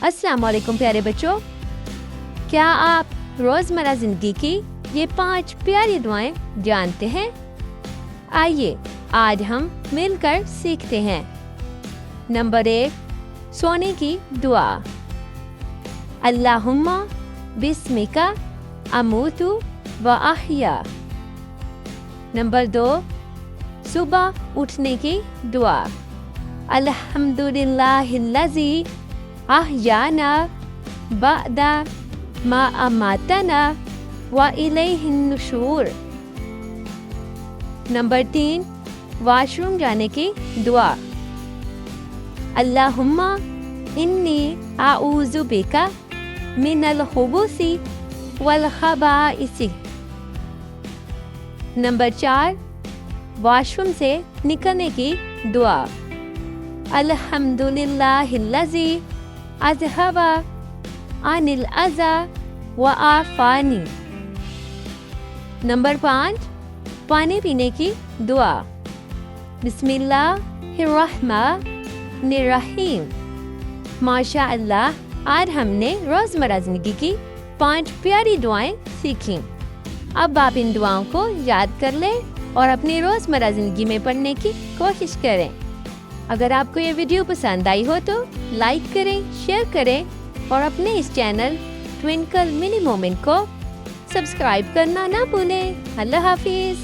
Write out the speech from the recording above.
अस्सलाम वालेकुम प्यारे बच्चों, क्या आप रोज़मर्रा ज़िंदगी की ये 5 प्यारी दुआएं जानते हैं? आइए आज हम मिलकर सीखते हैं। नंबर 1, सोने की दुआ। अल्लाहुम्मा बिस्मिका अमूतु व अहया। नंबर 2, सुबह उठने की दुआ। अल्हम्दुलिल्लाहिल्लज़ी अहयाना बअदा मा अमातना व इलैहिन नुशूर। नंबर 3, वॉशरूम जाने की दुआ। अल्लाहुम्मा इन्नी आऊज़ु बिका मिनल खुबुसी वल खबाइसी। नंबर 4, वॉशरूम से निकलने की दुआ। अल्हम्दुलिल्लाहिल्लज़ी अज़हबा अनिल अज़ा व आफ़ानी। नंबर 5, पानी पीने की दुआ। बिस्मिल्लाहिर्रहमानिर्रहीम। माशा अल्लाह, आज हमने रोज़मर्रा ज़िंदगी की 5 प्यारी दुआएं सीखीं। अब आप इन दुआओं को याद कर लें और अपनी रोज़मर्रा ज़िंदगी में पढ़ने की कोशिश करें। अगर आपको ये वीडियो पसंद आई हो तो लाइक करें, शेयर करें और अपने इस चैनल ट्विंकल मिनी मोमेंट को सब्सक्राइब करना ना भूलें। अल्लाह हाफिज़।